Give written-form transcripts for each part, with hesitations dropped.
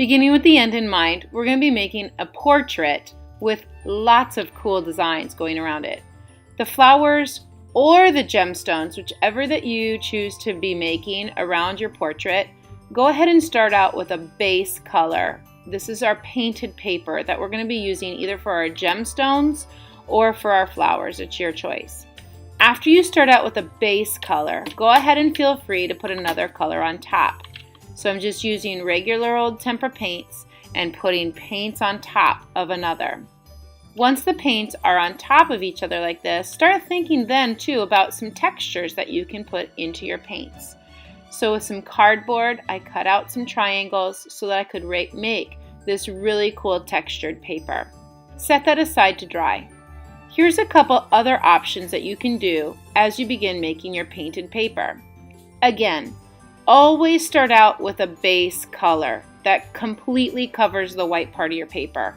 Beginning with the end in mind, we're going to be making a portrait with lots of cool designs going around it. The flowers or the gemstones, whichever that you choose to be making around your portrait, go ahead and start out with a base color. This is our painted paper that we're going to be using either for our gemstones or for our flowers. It's your choice. After you start out with a base color, go ahead and feel free to put another color on top. So I'm just using regular old tempera paints and putting paints on top of another. Once the paints are on top of each other like this, start thinking then too about some textures that you can put into your paints. So with some cardboard, I cut out some triangles so that I could make this really cool textured paper. Set that aside to dry. Here's a couple other options that you can do as you begin making your painted paper. Again, always start out with a base color that completely covers the white part of your paper.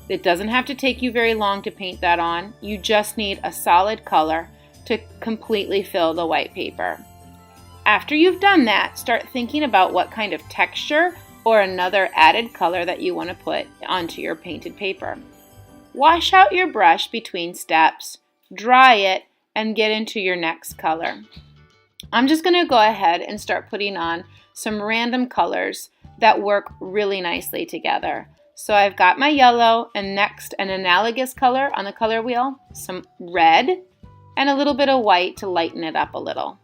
It doesn't have to take you very long to paint that on. You just need a solid color to completely fill the white paper. After you've done that, start thinking about what kind of texture or another added color that you want to put onto your painted paper. Wash out your brush between steps, dry it, and get into your next color. I'm just going to go ahead and start putting on some random colors that work really nicely together. So I've got my yellow and next an analogous color on the color wheel, some red, and a little bit of white to lighten it up a little.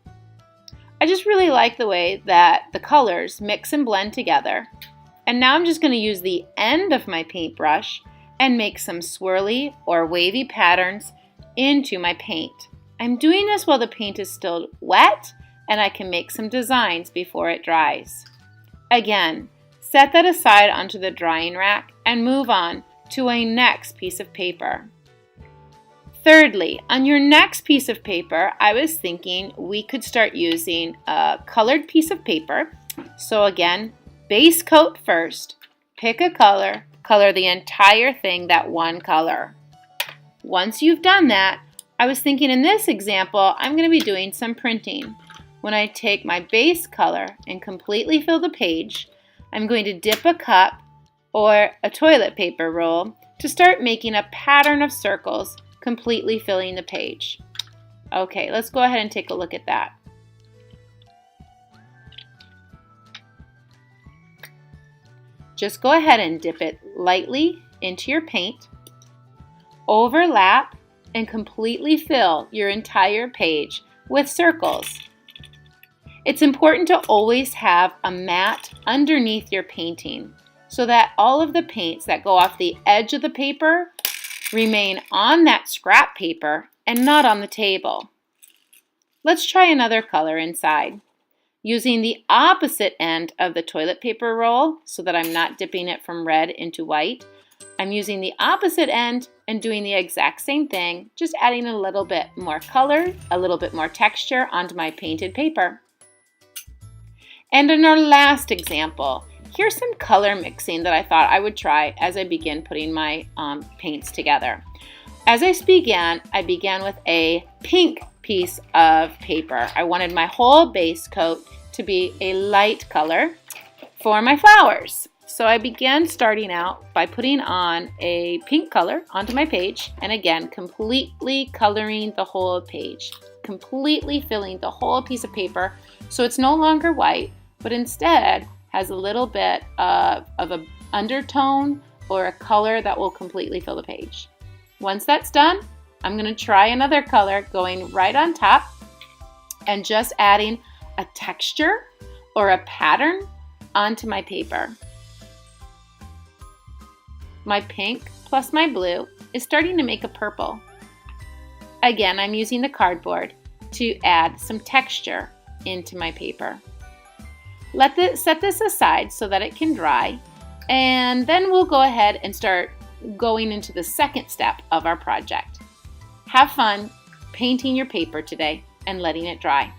I just really like the way that the colors mix and blend together. And now I'm just going to use the end of my paintbrush and make some swirly or wavy patterns into my paint. I'm doing this while the paint is still wet and I can make some designs before it dries. Again, set that aside onto the drying rack and move on to a next piece of paper. Thirdly, on your next piece of paper, I was thinking we could start using a colored piece of paper. So again, base coat first, pick a color, color the entire thing that one color. Once you've done that, I was thinking in this example, I'm going to be doing some printing. When I take my base color and completely fill the page, I'm going to dip a cup or a toilet paper roll to start making a pattern of circles, completely filling the page. Okay, let's go ahead and take a look at that. Just go ahead and dip it lightly into your paint, overlap, and completely fill your entire page with circles. It's important to always have a mat underneath your painting so that all of the paints that go off the edge of the paper remain on that scrap paper and not on the table. Let's try another color inside. Using the opposite end of the toilet paper roll so that I'm not dipping it from red into white, I'm using the opposite end and doing the exact same thing, just adding a little bit more color, a little bit more texture onto my painted paper. And in our last example, here's some color mixing that I thought I would try as I begin putting my paints together. As I began with a pink piece of paper. I wanted my whole base coat to be a light color for my flowers. So I began starting out by putting on a pink color onto my page, and again, completely coloring the whole page, completely filling the whole piece of paper so it's no longer white, but instead has a little bit of an undertone or a color that will completely fill the page. Once that's done, I'm going to try another color going right on top and just adding a texture or a pattern onto my paper. My pink plus my blue is starting to make a purple. Again, I'm using the cardboard to add some texture into my paper. Set this aside so that it can dry, and then we'll go ahead and start going into the second step of our project. Have fun painting your paper today and letting it dry.